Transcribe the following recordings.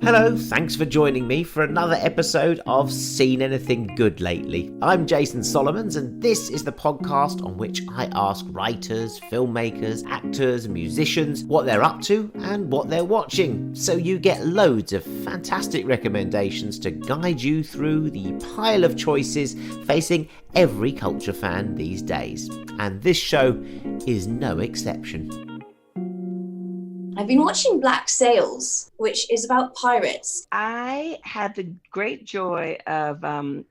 Hello, thanks for joining me for another episode of Seen Anything Good Lately. I'm Jason Solomons, and this is the podcast on which I ask writers, filmmakers, actors, musicians what they're up to and what they're watching. So you get loads of fantastic recommendations to guide you through the pile of choices facing every culture fan these days. And this show is no exception. I've been watching Black Sails, which is about pirates. I had the great joy of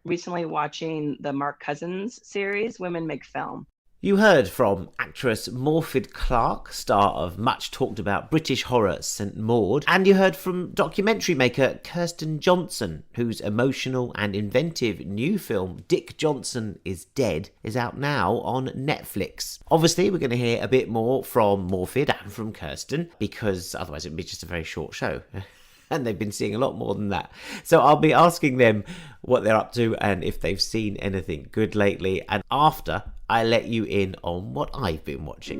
recently watching the Mark Cousins series, Women Make Film. You heard from actress Morfydd Clark, star of much talked about British horror St Maud, and you heard from documentary maker Kirsten Johnson, whose emotional and inventive new film Dick Johnson is Dead is out now on Netflix. Obviously, we're going to hear a bit more from Morfydd and from Kirsten, because otherwise it would be just a very short show. And they've been seeing a lot more than that. So I'll be asking them what they're up to and if they've seen anything good lately. And after, I let you in on what I've been watching.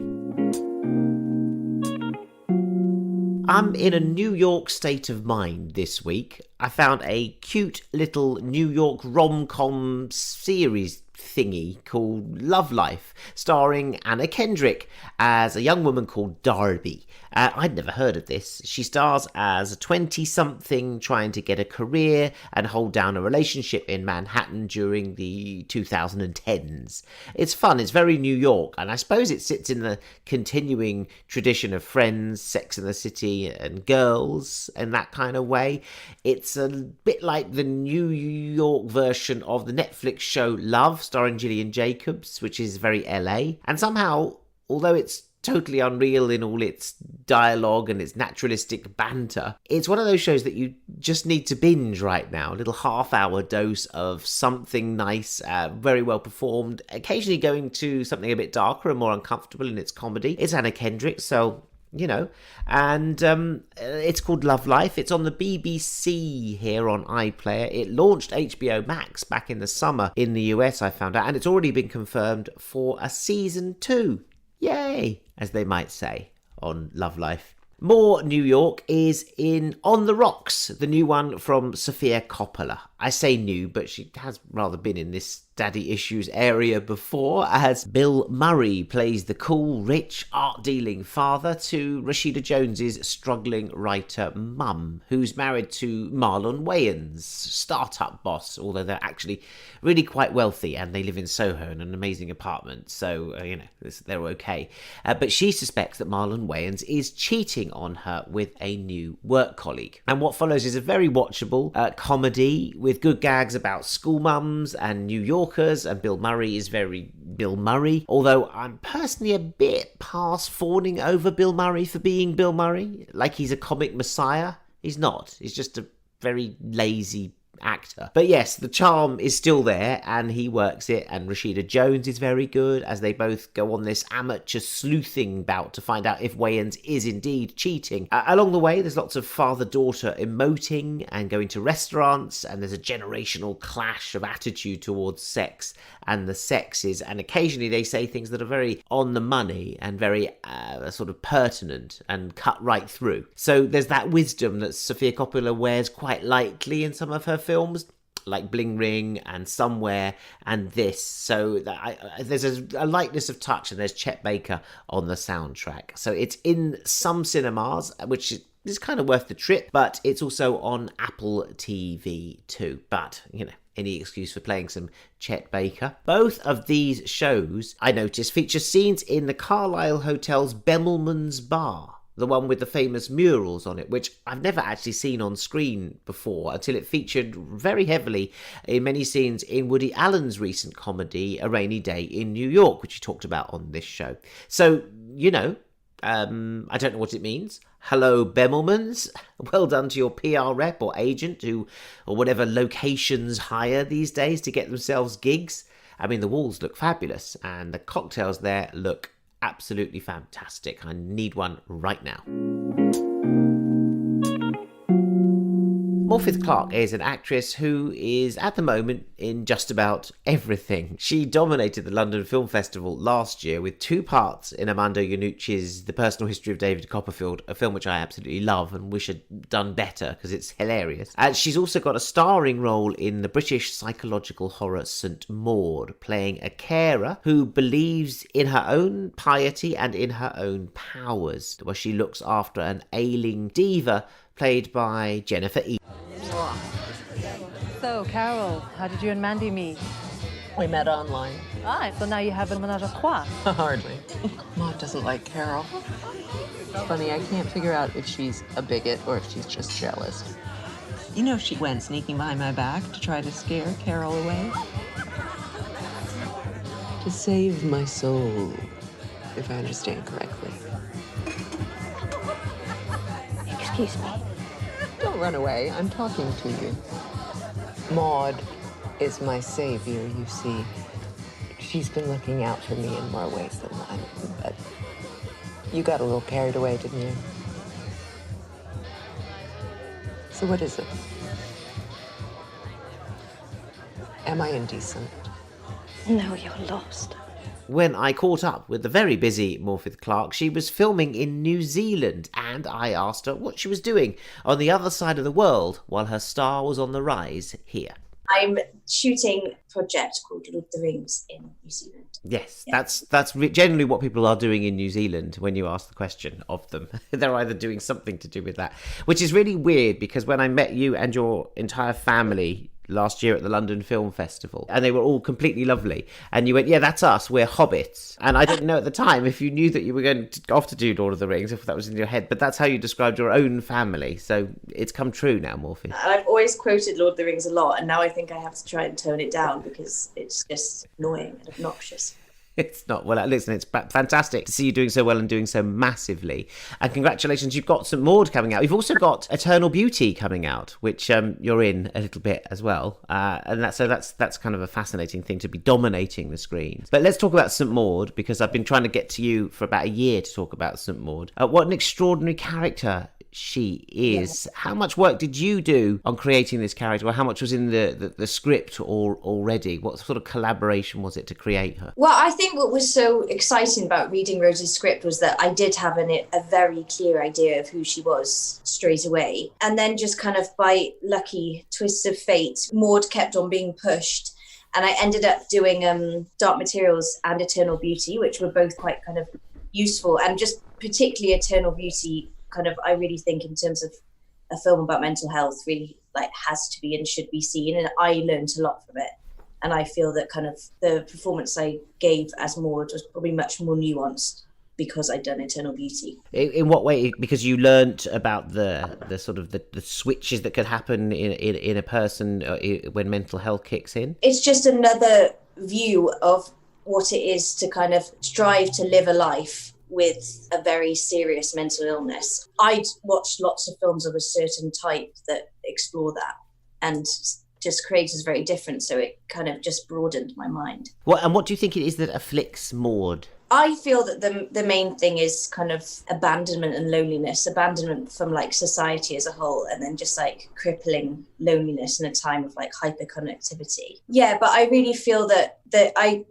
I'm in a New York state of mind this week. I found a cute little New York rom-com series thingy called Love Life, starring Anna Kendrick as a young woman called Darby. I'd never heard of this. She stars as a 20-something trying to get a career and hold down a relationship in Manhattan during the 2010s. It's fun, it's very New York, and I suppose it sits in the continuing tradition of Friends, Sex and the City, and Girls, in that kind of way. It's a bit like the New York version of the Netflix show Love, starring Gillian Jacobs, which is very LA. And somehow, although it's totally unreal in all its dialogue and its naturalistic banter, it's one of those shows that you just need to binge right now. A little half-hour dose of something nice, very well performed, occasionally going to something a bit darker and more uncomfortable in its comedy. It's Anna Kendrick, so you know, and it's called Love Life. It's on the BBC here on iPlayer. It launched HBO Max back in the summer in the US, I found out, and it's already been confirmed for a season 2. Yay, as they might say on Love Life. More New York is in On the Rocks, the new one from Sofia Coppola. I say new, but she has rather been in this daddy issues area before, as Bill Murray plays the cool, rich, art-dealing father to Rashida Jones's struggling writer mum, who's married to Marlon Wayans, startup boss, although they're actually really quite wealthy and they live in Soho in an amazing apartment, so, they're okay. But she suspects that Marlon Wayans is cheating on her with a new work colleague. And what follows is a very watchable comedy with good gags about school mums and New Yorkers, and Bill Murray is very Bill Murray, although I'm personally a bit past fawning over Bill Murray for being Bill Murray, like he's a comic messiah. He's not. He's just a very lazy actor. But yes, the charm is still there and he works it, and Rashida Jones is very good as they both go on this amateur sleuthing bout to find out if Wayans is indeed cheating. Along the way, there's lots of father-daughter emoting and going to restaurants, and there's a generational clash of attitude towards sex and the sexes, and occasionally they say things that are very on the money and very sort of pertinent and cut right through. So there's that wisdom that Sofia Coppola wears quite lightly in some of her films, like Bling Ring and Somewhere and this. So there's a lightness of touch, and there's Chet Baker on the soundtrack. So it's in some cinemas, which is kind of worth the trip, but it's also on Apple TV too. But, any excuse for playing some Chet Baker. Both of these shows, I noticed, feature scenes in the Carlisle Hotel's Bemelman's Bar, the one with the famous murals on it, which I've never actually seen on screen before until it featured very heavily in many scenes in Woody Allen's recent comedy, A Rainy Day in New York, which he talked about on this show. So, I don't know what it means. Hello, Bemelmans. Well done to your PR rep or agent or whatever locations hire these days to get themselves gigs. I mean, the walls look fabulous and the cocktails there look absolutely fantastic. I need one right now. Morfydd Clark is an actress who is at the moment in just about everything. She dominated the London Film Festival last year with 2 parts in Armando Iannucci's The Personal History of David Copperfield, a film which I absolutely love and wish had done better because it's hilarious. And she's also got a starring role in the British psychological horror St Maud, playing a carer who believes in her own piety and in her own powers, where she looks after an ailing diva played by Jennifer E. So, Carol, how did you and Mandy meet? We met online. Ah, so now you have a menage a trois. Hardly. Maud doesn't like Carol. Funny, I can't figure out if she's a bigot or if she's just jealous. You know, she went sneaking behind my back to try to scare Carol away. To save my soul, if I understand correctly. Excuse me. Don't run away. I'm talking to you. Maud is my savior, you see. She's been looking out for me in more ways than one. But you got a little carried away, didn't you? So what is it? Am I indecent? No, you're lost. When I caught up with the very busy Morfydd Clark, she was filming in New Zealand, and I asked her what she was doing on the other side of the world while her star was on the rise here. I'm shooting a project called Lord of the Rings in New Zealand. Yes, yeah. That's generally what people are doing in New Zealand when you ask the question of them. They're either doing something to do with that, which is really weird because when I met you and your entire family last year at the London Film Festival, and they were all completely lovely, and you went, yeah, that's us, we're hobbits, and I didn't know at the time if you knew that you were going to off to do Lord of the Rings, if that was in your head, but that's how you described your own family, so it's come true now, Morfydd. I've always quoted Lord of the Rings a lot, and now I think I have to try and tone it down because it's just annoying and obnoxious. It's not. Well, listen, it's fantastic to see you doing so well and doing so massively. And congratulations, you've got St Maud coming out. You've also got Eternal Beauty coming out, which you're in a little bit as well. And that's kind of a fascinating thing to be dominating the screens. But let's talk about St Maud, because I've been trying to get to you for about a year to talk about St Maud. What an extraordinary character she is. Yeah. How much work did you do on creating this character, or how much was in the script already? What sort of collaboration was it to create her? Well, I think what was so exciting about reading Rose's script was that I did have a very clear idea of who she was straight away. And then just kind of by lucky twists of fate, Maud kept on being pushed. And I ended up doing Dark Materials and Eternal Beauty, which were both quite kind of useful. And just particularly Eternal Beauty, kind of, I really think in terms of a film about mental health, really like has to be and should be seen. And I learned a lot from it. And I feel that kind of the performance I gave as Maud was probably much more nuanced because I'd done Eternal Beauty. In what way? Because you learnt about the sort of the switches that could happen in a person when mental health kicks in? It's just another view of what it is to kind of strive to live a life with a very serious mental illness. I'd watched lots of films of a certain type that explore that, and just Creator is very different, so it kind of just broadened my mind. And what do you think it is that afflicts Maud? I feel that the main thing is kind of abandonment and loneliness, abandonment from like society as a whole, and then just like crippling loneliness in a time of like hyperconnectivity. Yeah, but I really feel that I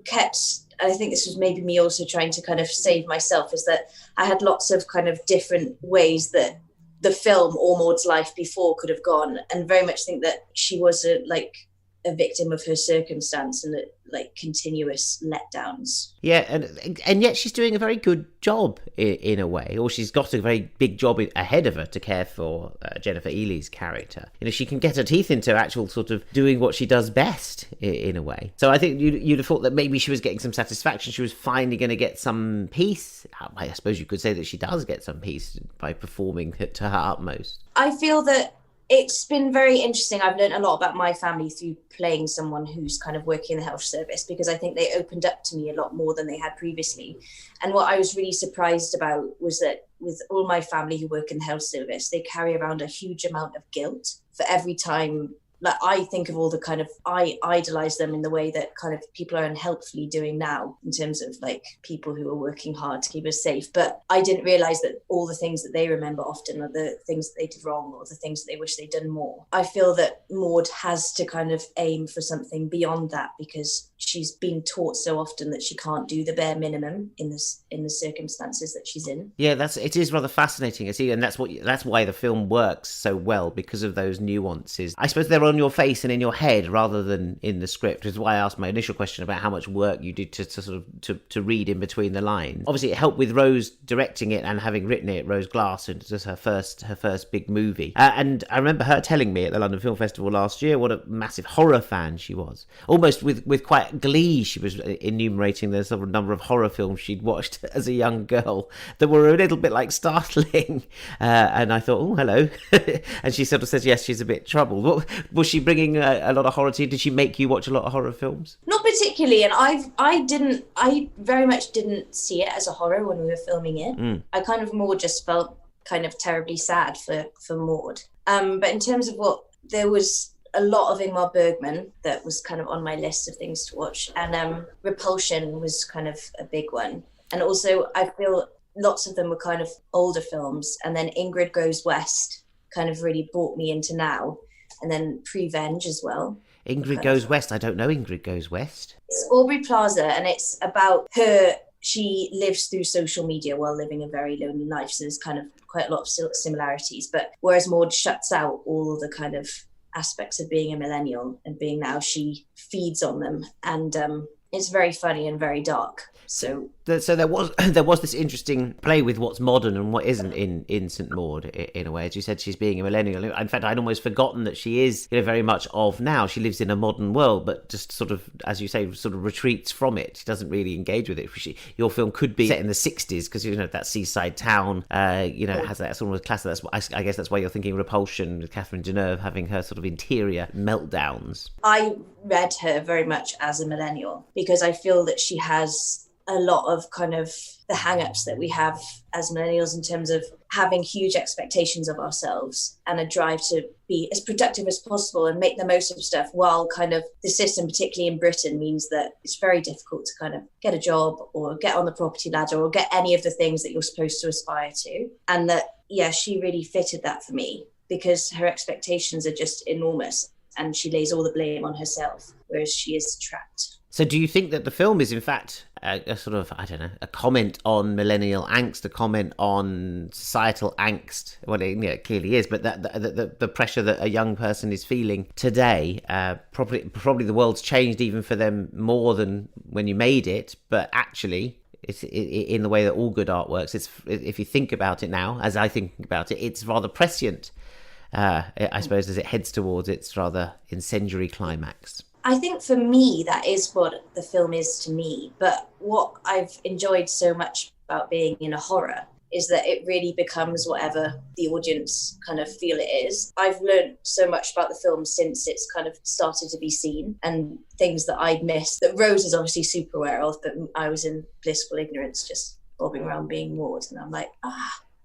think this was maybe me also trying to kind of save myself, is that I had lots of kind of different ways that the film or Maud's life before could have gone, and very much think that she was a victim of her circumstance and like continuous letdowns. Yeah, and yet she's doing a very good job in a way, or she's got a very big job ahead of her to care for Jennifer Ely's character. You know, she can get her teeth into actual sort of doing what she does best in a way. So I think you'd have thought that maybe she was getting some satisfaction. She was finally going to get some peace. I suppose you could say that she does get some peace by performing to her utmost. I feel that it's been very interesting. I've learned a lot about my family through playing someone who's kind of working in the health service, because I think they opened up to me a lot more than they had previously. And what I was really surprised about was that with all my family who work in the health service, they carry around a huge amount of guilt for every time like I think of all the kind of, I idolize them in the way that kind of people are unhelpfully doing now in terms of like people who are working hard to keep us safe. But I didn't realize that all the things that they remember often are the things that they did wrong or the things that they wish they'd done more. I feel that Maud has to kind of aim for something beyond that because she's been taught so often that she can't do the bare minimum in the circumstances that she's in. Yeah, it is rather fascinating, I see, and that's why the film works so well, because of those nuances. I suppose they're on your face and in your head rather than in the script, which is why I asked my initial question about how much work you did to sort of to read in between the lines. Obviously, it helped with Rose directing it and having written it, Rose Glass, and it was her first big movie. And I remember her telling me at the London Film Festival last year what a massive horror fan she was. Almost with quite glee, she was enumerating the sort of number of horror films she'd watched as a young girl that were a little bit like startling. And I thought, oh, hello. And she sort of says, yes, she's a bit troubled. Was she bringing a lot of horror to you? Did she make you watch a lot of horror films? Not particularly, and I very much didn't see it as a horror when we were filming it. I kind of more just felt kind of terribly sad for Maud. But in terms of there was a lot of Ingmar Bergman that was kind of on my list of things to watch, and Repulsion was kind of a big one. And also I feel lots of them were kind of older films, and then Ingrid Goes West kind of really brought me into now, and then Prevenge as well. Ingrid Goes West. I don't know Ingrid Goes West. It's Aubrey Plaza, and it's about her. She lives through social media while living a very lonely life, so there's kind of quite a lot of similarities. But whereas Maud shuts out all the kind of aspects of being a millennial and being now, she feeds on them, and it's very funny and very dark. So there was this interesting play with what's modern and what isn't in St Maud, in a way. As you said, she's being a millennial. In fact, I'd almost forgotten that she is, very much of now. She lives in a modern world, but just sort of, as you say, sort of retreats from it. She doesn't really engage with it. Your film could be set in the 60s because, that seaside town, has that sort of class. I guess that's why you're thinking Repulsion with Catherine Deneuve having her sort of interior meltdowns. I read her very much as a millennial because I feel that she has a lot of kind of the hang-ups that we have as millennials in terms of having huge expectations of ourselves and a drive to be as productive as possible and make the most of stuff, while kind of the system, particularly in Britain, means that it's very difficult to kind of get a job or get on the property ladder or get any of the things that you're supposed to aspire to. And that, yeah, she really fitted that for me because her expectations are just enormous and she lays all the blame on herself, whereas she is trapped. So do you think that the film is in fact a sort of, a comment on millennial angst, a comment on societal angst? Well, it clearly is, but that the pressure that a young person is feeling today, probably the world's changed even for them more than when you made it, but actually it's in the way that all good art works. It's, if you think about it now, as I think about it, it's rather prescient, I suppose, as it heads towards its rather incendiary climax. I think for me, that is what the film is to me. But what I've enjoyed so much about being in a horror is that it really becomes whatever the audience kind of feel it is. I've learned so much about the film since it's kind of started to be seen, and things that I'd missed that Rose is obviously super aware of, but I was in blissful ignorance, just bobbing around being Maud. And I'm like,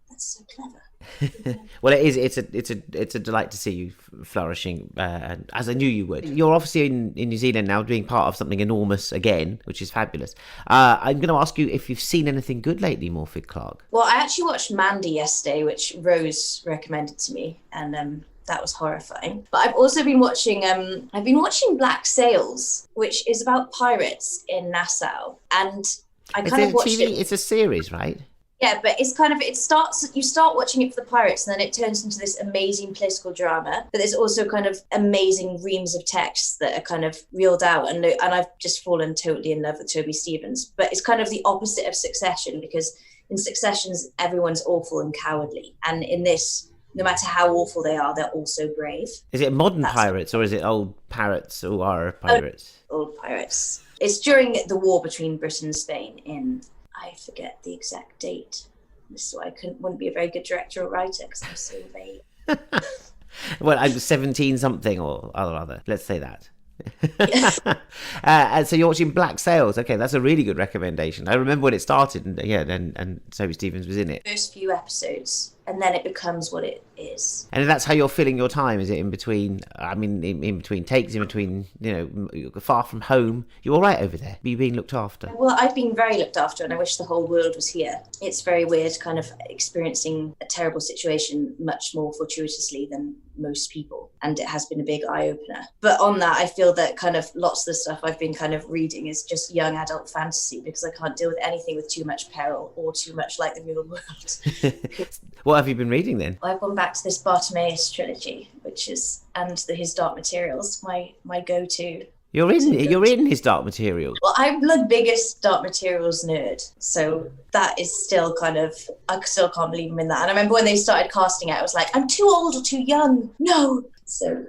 that's so clever. Well, it is. It's a delight to see you flourishing, as I knew you would. You're obviously in New Zealand now, being part of something enormous again, which is fabulous. I'm going to ask you if you've seen anything good lately, Morfydd Clark. Well, I actually watched Mandy yesterday, which Rose recommended to me, and that was horrifying. But I've also been watching. Black Sails, which is about pirates in Nassau, and I kind of watched it. It's a series, right? Yeah, but it's kind of, you start watching it for the pirates and then it turns into this amazing political drama, but there's also kind of amazing reams of texts that are kind of reeled out, and I've just fallen totally in love with Toby Stephens. But it's kind of the opposite of Succession, because in Successions everyone's awful and cowardly, and in this, no matter how awful they are, they're also brave. Is it modern pirates or is it old pirates who are pirates? Old pirates. It's during the war between Britain and Spain in, I forget the exact date. This is why I wouldn't be a very good director or writer, because I'm so vague. Well, I'm 17 something or other. Let's say that. So you're watching Black Sails. Okay, that's a really good recommendation. I remember when it started, and Toby Stephens was in it. First few episodes, and then it becomes what it is. And that's how you're filling your time, is it? In between, I mean, in between takes, in between, you're far from home. You're all right over there? Are you being looked after? Well, I've been very looked after, and I wish the whole world was here. It's very weird kind of experiencing a terrible situation much more fortuitously than most people, and it has been a big eye-opener. But on that, I feel that kind of lots of the stuff I've been kind of reading is just young adult fantasy, because I can't deal with anything with too much peril or too much like the real world. What have you been reading then? I've gone back to this Bartimaeus trilogy, and His Dark Materials, my go-to. You're in His Dark Materials. Well, I'm the biggest Dark Materials nerd, so that is still kind of, I still can't believe I'm in that. And I remember when they started casting it, I was like, I'm too old or too young. No. So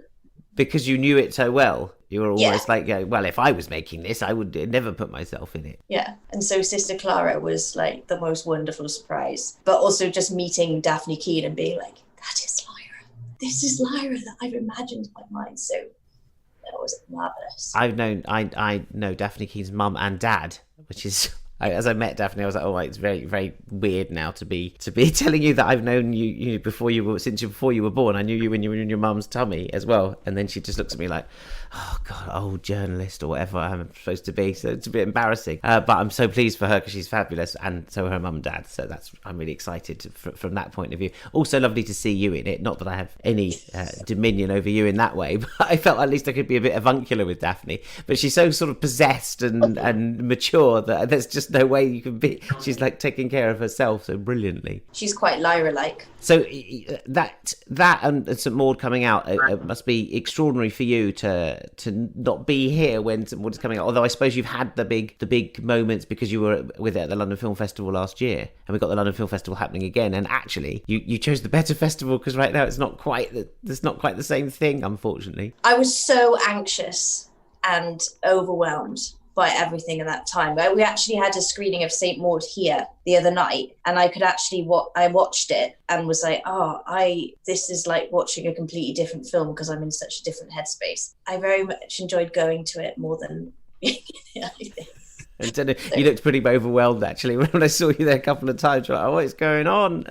because you knew it so well, you were almost Yeah. like, yeah, well, if I was making this, I would never put myself in it. yeah, and so Sister Clara was like the most wonderful surprise, but also just meeting Daphne Keane and being like, that is Lyra. This is Lyra that I've imagined in my mind. So that was marvelous. I know Daphne Keene's mum and dad, which is, as I met Daphne, I was like, oh, it's very, very weird now to be telling you that I've known you before you were born. I knew you when you were in your mum's tummy as well. And then she just looks at me like, oh God, old journalist or whatever I'm supposed to be. So it's a bit embarrassing, but I'm so pleased for her because she's fabulous, and so are her mum and dad. So I'm really excited from that point of view. Also lovely to see you in it. Not that I have any dominion over you in that way, but I felt at least I could be a bit avuncular with Daphne. But she's so sort of possessed and mature that there's just no way you can be. She's like taking care of herself so brilliantly. She's quite Lyra-like. So that and St Maud coming out, it must be extraordinary for you to not be here when St Maud is coming out. Although I suppose you've had the big moments because you were with it at the London Film Festival last year, and we've got the London Film Festival happening again. And actually, you chose the better festival because right now it's not quite the same thing, unfortunately. I was so anxious and overwhelmed by everything at that time. We actually had a screening of St Maud here the other night, and I could actually I watched it and was like, this is like watching a completely different film because I'm in such a different headspace. I very much enjoyed going to it more than anything. And you looked pretty overwhelmed actually when I saw you there a couple of times. You're like, oh, what's going on?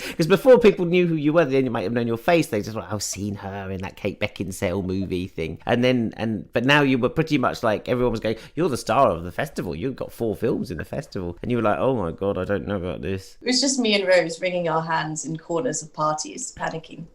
Because before people knew who you were, then you might have known your face. They just like, I've seen her in that Kate Beckinsale movie thing. But now you were pretty much like, everyone was going, you're the star of the festival. You've got 4 films in the festival. And you were like, oh my God, I don't know about this. It was just me and Rose wringing our hands in corners of parties, panicking.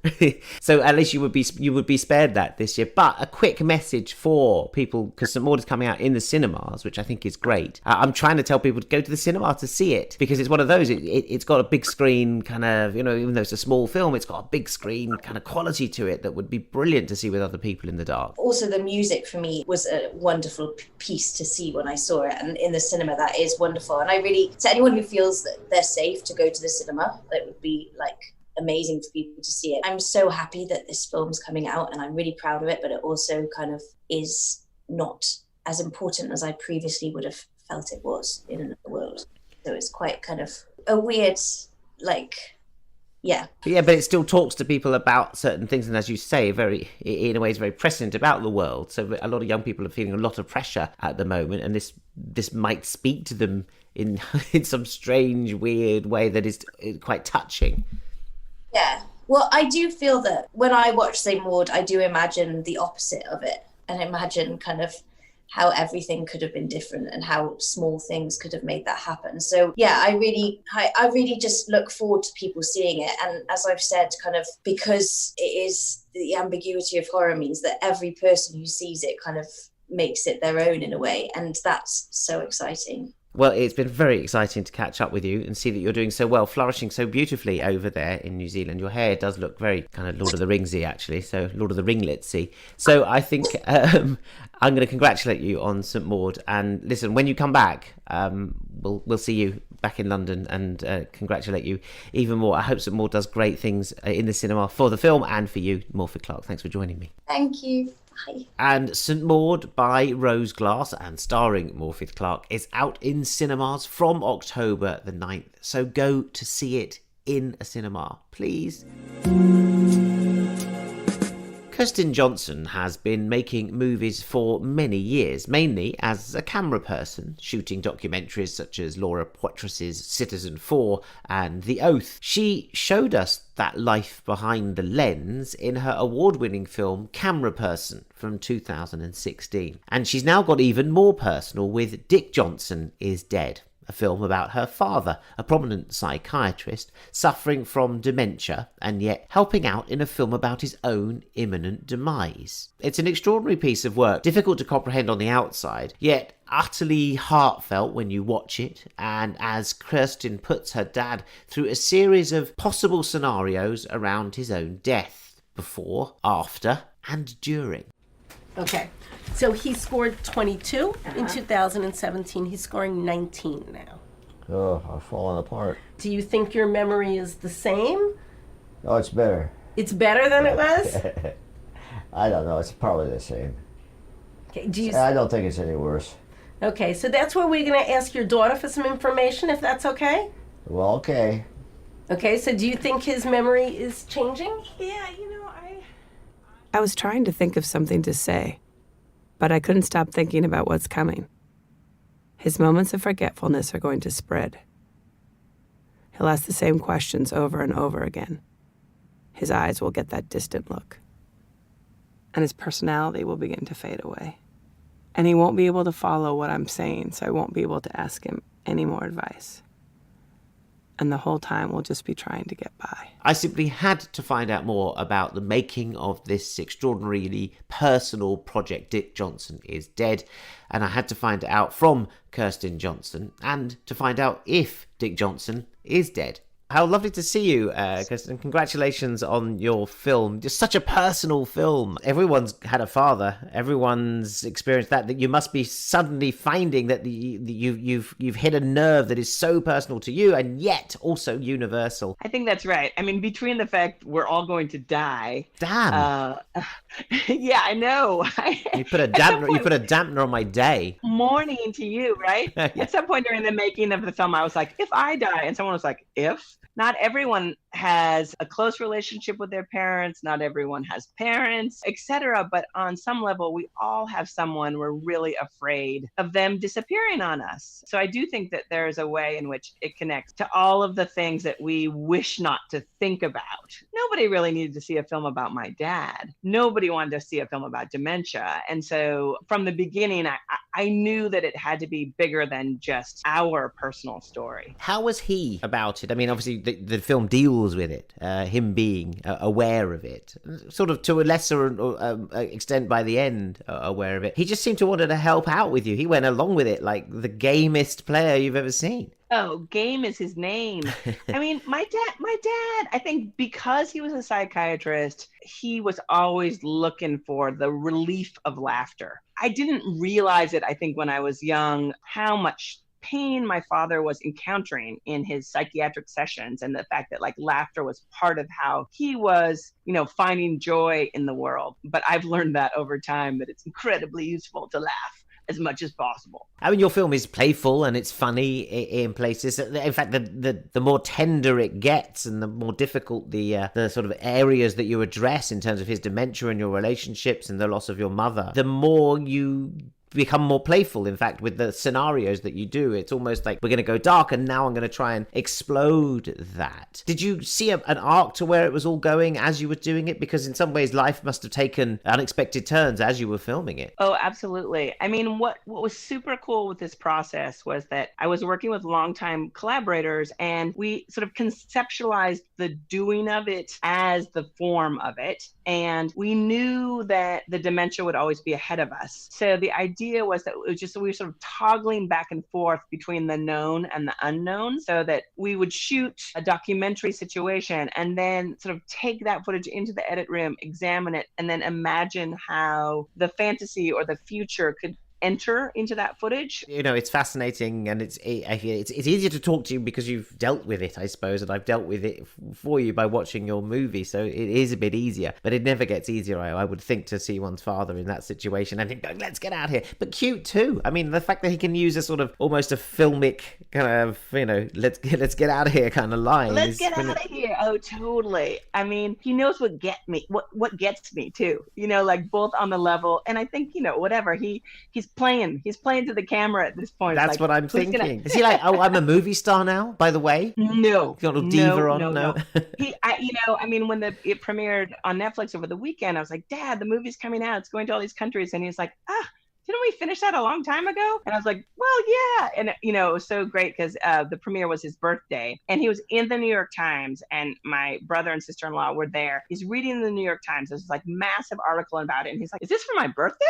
So at least you would be spared that this year. But a quick message for people, because St Maud is coming out in the cinemas, which I think is great. I'm trying to tell people to go to the cinema to see it, because it's one of those, it's got a big screen kind of, even though it's a small film, it's got a big screen kind of quality to it that would be brilliant to see with other people in the dark. Also, the music for me was a wonderful piece to see when I saw it, and in the cinema that is wonderful. And I really, to anyone who feels that they're safe to go to the cinema, that would be like amazing for people to see it. I'm so happy that this film's coming out, and I'm really proud of it, but it also kind of is not as important as I previously would have felt it was in another world. So it's quite kind of a weird, yeah, but it still talks to people about certain things, and as you say, in a way, is very prescient about the world. So a lot of young people are feeling a lot of pressure at the moment, and this might speak to them in some strange, weird way that is quite touching. Yeah, well, I do feel that when I watch St Maud, I do imagine the opposite of it, and imagine kind of how everything could have been different and how small things could have made that happen. So yeah, I really just look forward to people seeing it. And as I've said, kind of, because it is, the ambiguity of horror means that every person who sees it kind of makes it their own in a way. And that's so exciting. Well, it's been very exciting to catch up with you and see that you're doing so well, flourishing so beautifully over there in New Zealand. Your hair does look very kind of Lord of the Ringsy, actually, so Lord of the Ringletsy. So I think I'm going to congratulate you on St Maud. And listen, when you come back, we'll see you back in London and congratulate you even more. I hope St Maud does great things in the cinema for the film and for you, Morfydd Clark. Thanks for joining me. Thank you. Bye. And St Maud by Rose Glass and starring Morfydd Clark is out in cinemas from October the 9th. So go to see it in a cinema, please. Kirsten Johnson has been making movies for many years, mainly as a camera person, shooting documentaries such as Laura Poitras's Citizen 4 and The Oath. She showed us that life behind the lens in her award-winning film Camera Person from 2016. And she's now got even more personal with Dick Johnson is Dead, a film about her father, a prominent psychiatrist, suffering from dementia and yet helping out in a film about his own imminent demise. It's an extraordinary piece of work, difficult to comprehend on the outside, yet utterly heartfelt when you watch it, and as Kirsten puts her dad through a series of possible scenarios around his own death, before, after, and during. Okay, so he scored 22 in 2017. He's scoring 19 now. Oh, I'm falling apart. Do you think your memory is the same? Oh, it's better. It's better than it was? I don't know. It's probably the same. Okay, do you... I don't think it's any worse. Okay, so that's where we're going to ask your daughter for some information, if that's okay? Well, okay. Okay, so do you think his memory is changing? Yeah, I was trying to think of something to say, but I couldn't stop thinking about what's coming. His moments of forgetfulness are going to spread. He'll ask the same questions over and over again. His eyes will get that distant look. And his personality will begin to fade away. And he won't be able to follow what I'm saying, so I won't be able to ask him any more advice. And the whole time we'll just be trying to get by. I simply had to find out more about the making of this extraordinarily personal project, Dick Johnson is Dead, and I had to find out from Kirsten Johnson, and to find out if Dick Johnson is dead. How lovely to see you, Kirsten. Congratulations on your film. Just such a personal film. Everyone's had a father. Everyone's experienced that. That you must be suddenly finding that you've hit a nerve that is so personal to you and yet also universal. I think that's right. I mean, between the fact we're all going to die. Damn. Yeah, I know. You put a dampener on my day. Mourning to you, right? Yeah. At some point during the making of the film, I was like, if I die, and someone was like, if? Not everyone has a close relationship with their parents. Not everyone has parents, etc. But on some level, we all have someone we're really afraid of them disappearing on us. So I do think that there is a way in which it connects to all of the things that we wish not to think about. Nobody really needed to see a film about my dad. Nobody wanted to see a film about dementia. And so from the beginning, I knew that it had to be bigger than just our personal story. How was he about it? I mean, obviously the film deals with it, him being aware of it, sort of to a lesser extent by the end aware of it. He just seemed to want to help out with you. He went along with it like the gamest player you've ever seen. Oh, Game is his name. I mean, my dad, I think because he was a psychiatrist, he was always looking for the relief of laughter. I didn't realize it, I think, when I was young, how much pain my father was encountering in his psychiatric sessions, and the fact that laughter was part of how he was, finding joy in the world. But I've learned that over time, that it's incredibly useful to laugh as much as possible. I mean, your film is playful and it's funny in places. In fact, the more tender it gets and the more difficult the sort of areas that you address in terms of his dementia and your relationships and the loss of your mother, the more you become more playful, in fact, with the scenarios that you do. It's almost like we're going to go dark and now I'm going to try and explode that. Did you see an arc to where it was all going as you were doing it? Because in some ways life must have taken unexpected turns as you were filming it. Oh, absolutely. I mean, what was super cool with this process was that I was working with longtime collaborators, and we sort of conceptualized the doing of it as the form of it. And we knew that the dementia would always be ahead of us. So the idea was that it was just, we were sort of toggling back and forth between the known and the unknown, so that we would shoot a documentary situation and then sort of take that footage into the edit room, examine it, and then imagine how the fantasy or the future could enter into that footage. You know, it's fascinating, and it's easier to talk to you because you've dealt with it, I suppose, and I've dealt with it for you by watching your movie, so it is a bit easier. But it never gets easier, I would think, to see one's father in that situation and him going, let's get out of here. But cute too. I mean, the fact that he can use a sort of almost a filmic kind of, you know, let's get out of here kind of line. Let's get out of here. Oh, totally. I mean, he knows what gets me too. You know, like both on the level, and I think, you know, whatever he's playing to the camera at this point. That's like, what I'm thinking. Is he like, oh, I'm a movie star now, by the way? No. Got a diva on? No. When it premiered on Netflix over the weekend, I was like, Dad, the movie's coming out. It's going to all these countries. And he's like, didn't we finish that a long time ago? And I was like, well, yeah. And, you know, it was so great because the premiere was his birthday and he was in the New York Times, and my brother and sister-in-law were there. He's reading the New York Times. There's like massive article about it. And he's like, is this for my birthday?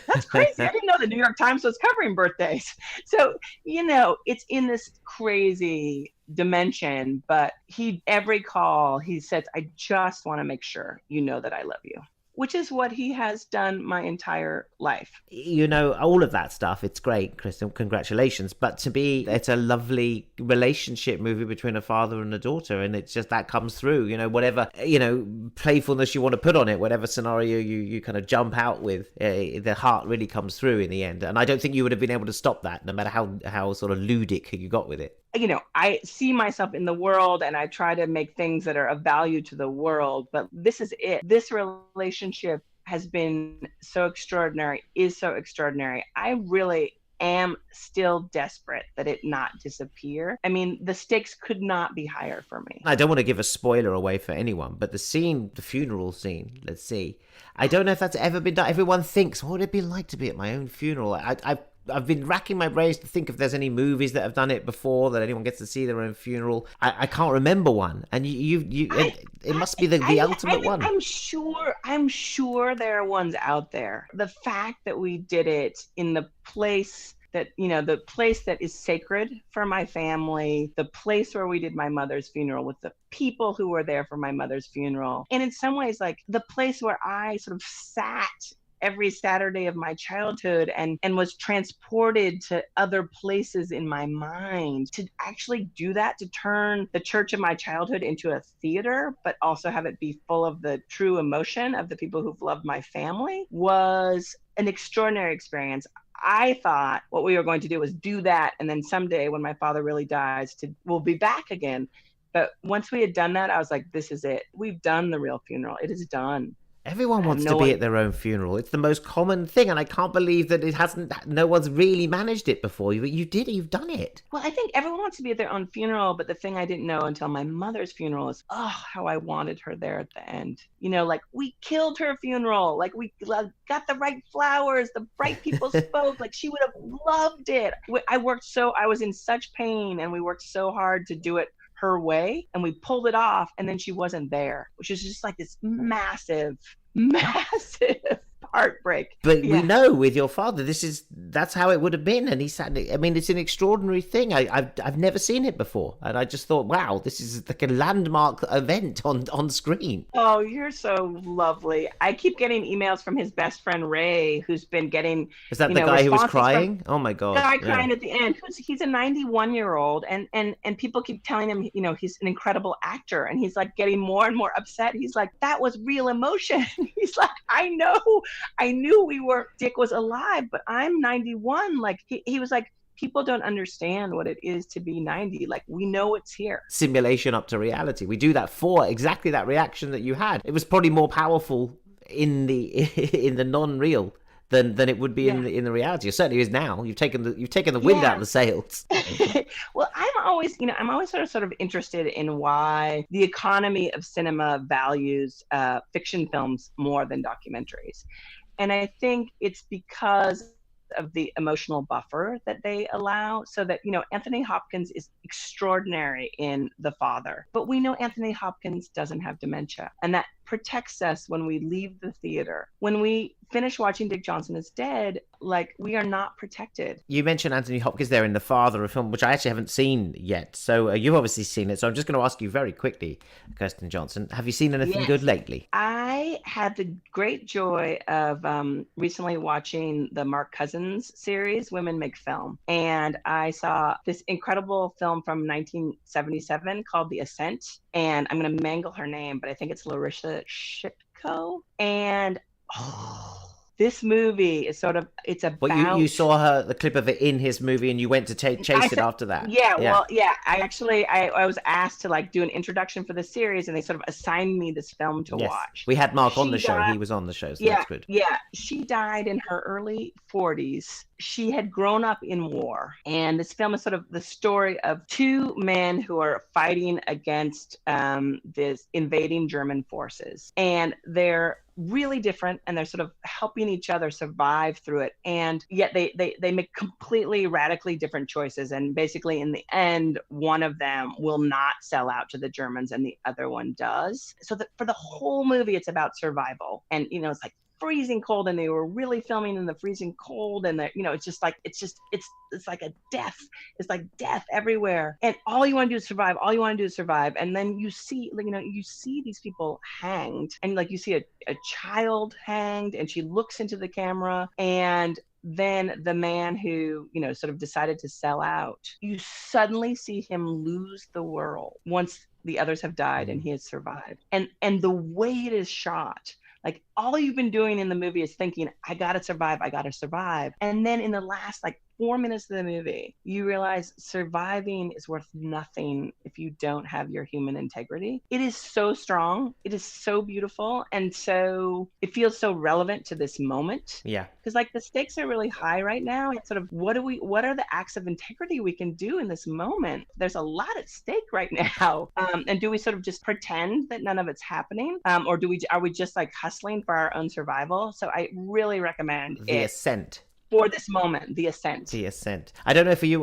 That's crazy. I didn't know the New York Times was covering birthdays. So, you know, it's in this crazy dimension, but every call he says, I just want to make sure you know that I love you, which is what he has done my entire life. You know, all of that stuff, it's great, Kristen, congratulations. But it's a lovely relationship movie between a father and a daughter, and it's just that comes through, you know, whatever, you know, playfulness you want to put on it, whatever scenario you kind of jump out with, the heart really comes through in the end. And I don't think you would have been able to stop that, no matter how sort of ludic you got with it. You know, I see myself in the world and I try to make things that are of value to the world, but this is it. This relationship has been so extraordinary, is so extraordinary. I really am still desperate that it not disappear. I mean, the stakes could not be higher for me. I don't want to give a spoiler away for anyone, but the funeral scene, let's see. I don't know if that's ever been done. Everyone thinks, what would it be like to be at my own funeral? I've been racking my brains to think if there's any movies that have done it before, that anyone gets to see their own funeral. I can't remember one, and it must be the ultimate one. I'm sure there are ones out there. The fact that we did it in the place that, you know, the place that is sacred for my family, the place where we did my mother's funeral with the people who were there for my mother's funeral, and in some ways, like the place where I sort of sat every Saturday of my childhood and was transported to other places in my mind. To actually do that, to turn the church of my childhood into a theater, but also have it be full of the true emotion of the people who've loved my family, was an extraordinary experience. I thought what we were going to do was do that, and then someday when my father really dies, we'll be back again. But once we had done that, I was like, this is it. We've done the real funeral. It is done. Everyone wants to be at their own funeral. It's the most common thing, and I can't believe that no one's really managed it before. You did it, you've done it. Well, I think everyone wants to be at their own funeral, but the thing I didn't know until my mother's funeral is, how I wanted her there at the end. You know, like we killed her funeral, like we got the right flowers, the right people spoke, like she would have loved it. I was in such pain, and we worked so hard to do it her way, and we pulled it off, and then she wasn't there, which is just like this massive heartbreak. But we know with your father, that's how it would have been, and he said, I mean, it's an extraordinary thing. I've never seen it before, and I just thought, wow, this is like a landmark event on screen. Oh, you're so lovely. I keep getting emails from his best friend Ray, who's been getting, is that the guy who was crying? Oh my god, the guy crying at the end. He's a 91-year-old, and people keep telling him, you know, he's an incredible actor, and he's like getting more and more upset. He's like, that was real emotion. He's like, I knew Dick was alive, but I'm 91. Like he was like, people don't understand what it is to be 90. Like, we know it's here. Simulation up to reality. We do that for exactly that reaction that you had. It was probably more powerful in the non-real than it would be in the reality. It certainly is now. You've taken the wind out of the sails. Well, I'm always sort of interested in why the economy of cinema values fiction films more than documentaries. And I think it's because of the emotional buffer that they allow, so that, you know, Anthony Hopkins is extraordinary in The Father, but we know Anthony Hopkins doesn't have dementia, and that protects us when we leave the theater. When we finish watching Dick Johnson is Dead, like, we are not protected. You mentioned Anthony Hopkins there in The Father, a film which I actually haven't seen yet. So you've obviously seen it. So I'm just going to ask you very quickly, Kirsten Johnson, have you seen anything good lately? I had the great joy of recently watching the Mark Cousins series, Women Make Film. And I saw this incredible film from 1977 called The Ascent. And I'm going to mangle her name, but I think it's Larissa Shipko. And this movie is sort of, it's about... Well, you saw the clip of it in his movie and you went to chase it after that. I was asked to like do an introduction for the series and they sort of assigned me this film to watch. We had Mark on the show. He was on the show, so that's good. Yeah, she died in her early 40s. She had grown up in war. And this film is sort of the story of two men who are fighting against this invading German forces. And they're really different and they're sort of helping each other survive through it, and yet they make completely radically different choices, and basically in the end one of them will not sell out to the Germans and the other one does. So that for the whole movie it's about survival, and it's like freezing cold, and they were really filming in the freezing cold, and it's like a death. It's like death everywhere, and all you want to do is survive. And then you see these people hanged, and like you see a child hanged, and she looks into the camera, and then the man who sort of decided to sell out, you suddenly see him lose the world once the others have died and he has survived. And the way it is shot, like all you've been doing in the movie is thinking, I gotta survive. And then in the last 4 minutes of the movie, you realize surviving is worth nothing if you don't have your human integrity. It is so strong. It is so beautiful. And so it feels so relevant to this moment. Yeah. Because the stakes are really high right now. It's sort of, what are the acts of integrity we can do in this moment? There's a lot at stake right now. And do we sort of just pretend that none of it's happening? Or are we just hustling for our own survival? So I really recommend The Ascent. For this moment, The Ascent. The Ascent. I don't know for you,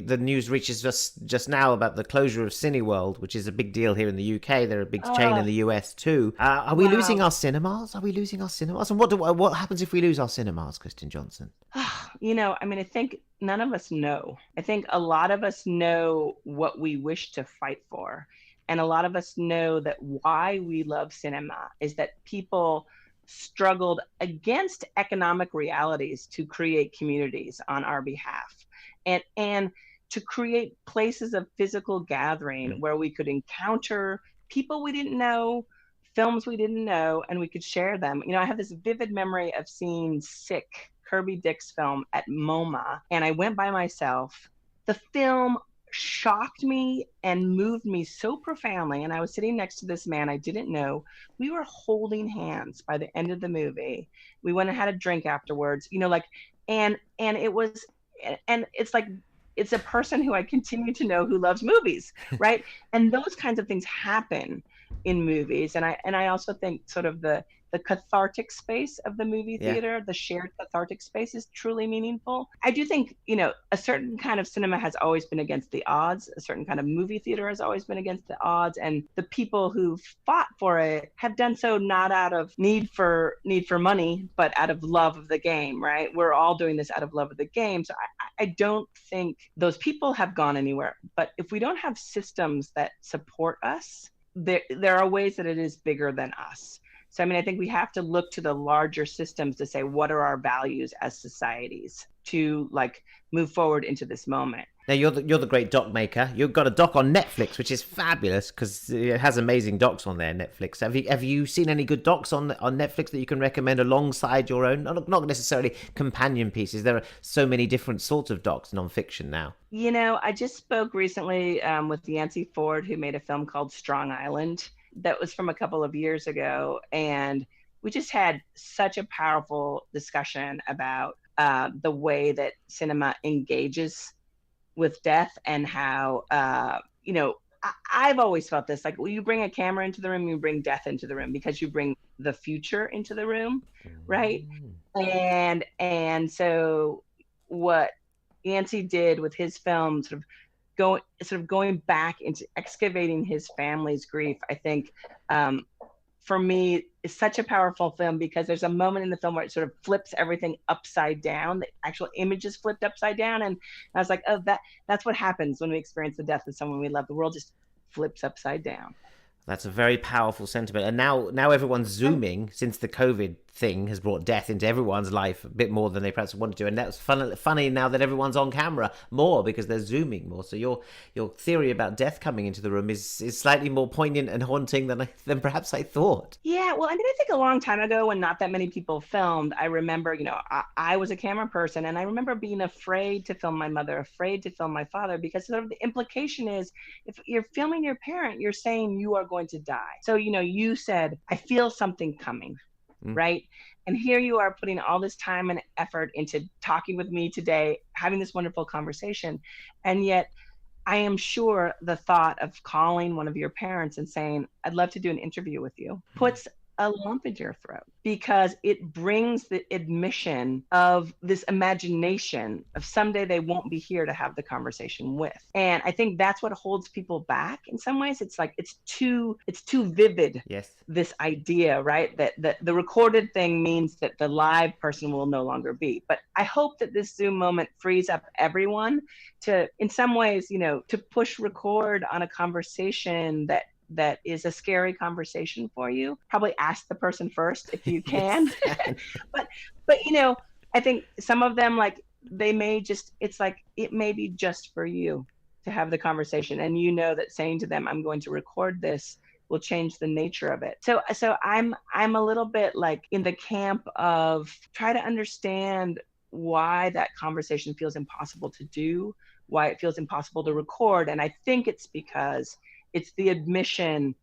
the news reaches just now about the closure of Cineworld, which is a big deal here in the UK. They're a big chain in the US too. Are we losing our cinemas? And what happens if we lose our cinemas, Kirsten Johnson? I think none of us know. I think a lot of us know what we wish to fight for. And a lot of us know that why we love cinema is that people struggled against economic realities to create communities on our behalf, and to create places of physical gathering where we could encounter people we didn't know, films we didn't know, and we could share them. I have this vivid memory of seeing Sick, Kirby Dick's film, at MoMA, and I went by myself. The film shocked me and moved me so profoundly, and I was sitting next to this man I didn't know. We were holding hands by the end of the movie. We went and had a drink afterwards, and it was, and it's like, it's a person who I continue to know who loves movies, right? And those kinds of things happen in movies, and I also think sort of the cathartic space of the movie theater, the shared cathartic space, is truly meaningful. I do think, a certain kind of cinema has always been against the odds. A certain kind of movie theater has always been against the odds. And the people who fought for it have done so not out of need for money, but out of love of the game, right? We're all doing this out of love of the game. So I don't think those people have gone anywhere. But if we don't have systems that support us, there are ways that it is bigger than us. So, I think we have to look to the larger systems to say, what are our values as societies to move forward into this moment? Now, you're the great doc maker. You've got a doc on Netflix, which is fabulous because it has amazing docs on there, Netflix. Have you seen any good docs on Netflix that you can recommend alongside your own? Not necessarily companion pieces. There are so many different sorts of docs, non-fiction now. I just spoke recently with Yancey Ford, who made a film called Strong Island. That was from a couple of years ago, and we just had such a powerful discussion about the way that cinema engages with death, and how I've always felt this, when you bring a camera into the room, you bring death into the room because you bring the future into the room, right? And so what Yancey did with his film, sort of going back into excavating his family's grief, I think for me is such a powerful film because there's a moment in the film where it sort of flips everything upside down. The actual image is flipped upside down. And I was like, oh, that's what happens when we experience the death of someone we love. The world just flips upside down. That's a very powerful sentiment. And now everyone's Zooming since the COVID thing has brought death into everyone's life a bit more than they perhaps wanted to. And that's funny now that everyone's on camera more because they're Zooming more. So your theory about death coming into the room is slightly more poignant and haunting than perhaps I thought. Yeah, well, I mean, I think a long time ago when not that many people filmed, I remember, I was a camera person and I remember being afraid to film my mother, afraid to film my father, because sort of the implication is if you're filming your parent, you're saying you are going to die. So, you said, I feel something coming. Right. And here you are putting all this time and effort into talking with me today, having this wonderful conversation. And yet I am sure the thought of calling one of your parents and saying, I'd love to do an interview with you, puts a lump into your throat because it brings the admission of this imagination of someday they won't be here to have the conversation with. And I think that's what holds people back in some ways. It's like it's too vivid. Yes. This idea, right? That the recorded thing means that the live person will no longer be. But I hope that this Zoom moment frees up everyone to, in some ways, to push record on a conversation that is a scary conversation for you. Probably ask the person first if you can. but I think some of them, like, they may just, it's like, it may be just for you to have the conversation. And that saying to them, I'm going to record this, will change the nature of it. So I'm a little bit like in the camp of try to understand why that conversation feels impossible to do, why it feels impossible to record. And I think it's because it's the admission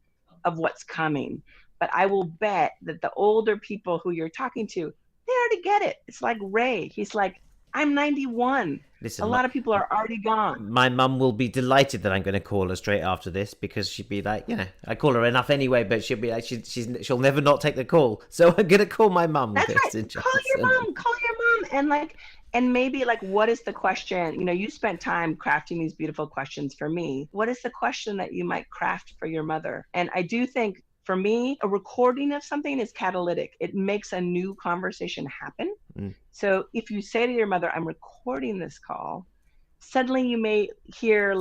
of what's coming. But I will bet that the older people who you're talking to, they already get it. It's like Ray. He's like, I'm 91. Listen, a lot of people are already gone. My mum will be delighted that I'm going to call her straight after this because she'd be like, I call her enough anyway, but she'll be like, she'll never not take the call. So I'm going to call my mum. That's right. Call your mum. And maybe what is the question? You spent time crafting these beautiful questions for me. What is the question that you might craft for your mother? And I do think for me, a recording of something is catalytic. It makes a new conversation happen. So if you say to your mother, I'm recording this call, suddenly you may hear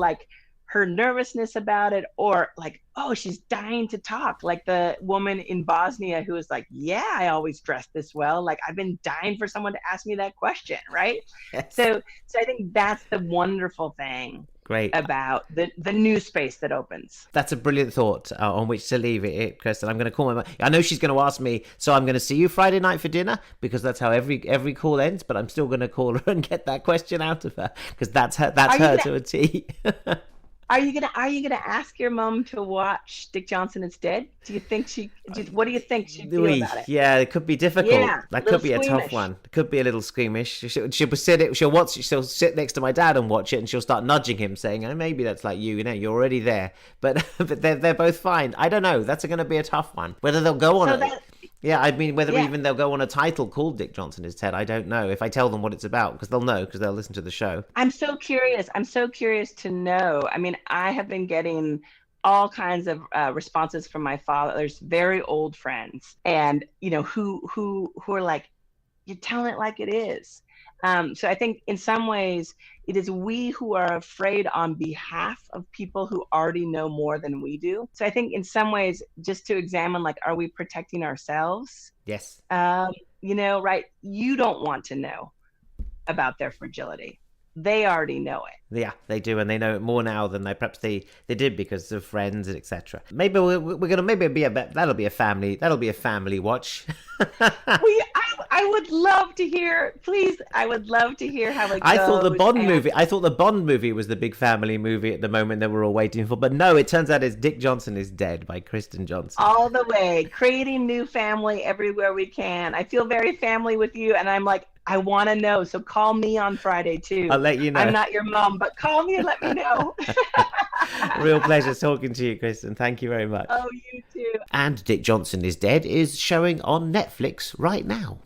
her nervousness about it, or oh, she's dying to talk. Like the woman in Bosnia who was like, yeah, I always dress this well. Like I've been dying for someone to ask me that question, right? Yes. So I think that's the wonderful thing. Great. About the new space that opens. That's a brilliant thought on which to leave it, Kirsten. I'm going to call my mum. I know she's going to ask me, so I'm going to see you Friday night for dinner, because that's how every call ends, but I'm still going to call her and get that question out of her, because that's her to a T. Are you gonna ask your mom to watch Dick Johnson Is Dead? Do you think what do you think she'd feel about it? Yeah, it could be difficult. Yeah, that could be squeamish. A tough one. It could be a little squeamish. She'll sit next to my dad and watch it, and she'll start nudging him, saying, "Oh, maybe that's like you. You're already there." But they're both fine. I don't know. That's going to be a tough one. Whether they'll go on it. Yeah, I mean, whether even they'll go on a title called Dick Johnson Is Dead, I don't know. If I tell them what it's about, because they'll know, because they'll listen to the show. I'm so curious. to know. I mean, I have been getting all kinds of responses from my father's very old friends, and who are like, "You're telling it like it is." So I think in some ways it is we who are afraid on behalf of people who already know more than we do. So I think in some ways, just to examine, are we protecting ourselves? Yes. Right. You don't want to know about their fragility. They already know it. Yeah, they do, and they know it more now than they did because of friends and etc. Maybe we're gonna that'll be a family watch. I would love to hear. Please, I would love to hear how it goes. I thought the Bond movie was the big family movie at the moment that we're all waiting for, but no, it turns out it's Dick Johnson Is Dead by Kirsten Johnson. All the way, creating new family everywhere we can. I feel very family with you, and I'm like, I want to know. So call me on Friday too. I'll let you know. I'm not your mom, but call me and let me know. Real pleasure talking to you, Kristen. Thank you very much. Oh, you too. And Dick Johnson Is Dead is showing on Netflix right now.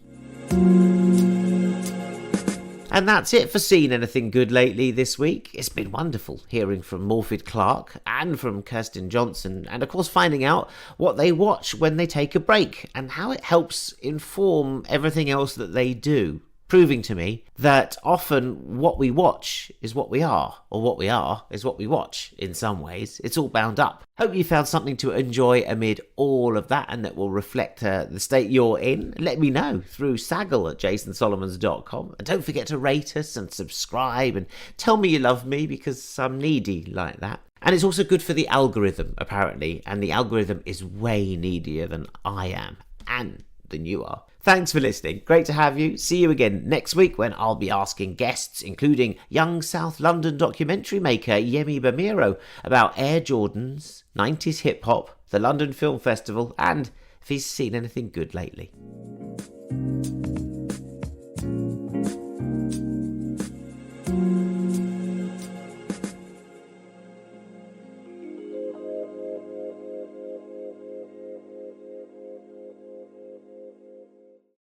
And that's it for Seen Anything Good Lately this week. It's been wonderful hearing from Morfydd Clark and from Kirsten Johnson, and of course finding out what they watch when they take a break and how it helps inform everything else that they do. Proving to me that often what we watch is what we are, or what we are is what we watch in some ways. It's all bound up. Hope you found something to enjoy amid all of that and that will reflect the state you're in. Let me know through saggle@jasonsolomons.com. And don't forget to rate us and subscribe and tell me you love me, because I'm needy like that. And it's also good for the algorithm, apparently, and the algorithm is way needier than I am and than you are. Thanks for listening. Great to have you. See you again next week when I'll be asking guests, including young South London documentary maker Yemi Bamiro, about Air Jordans, 90s hip-hop, the London Film Festival, and if he's seen anything good lately.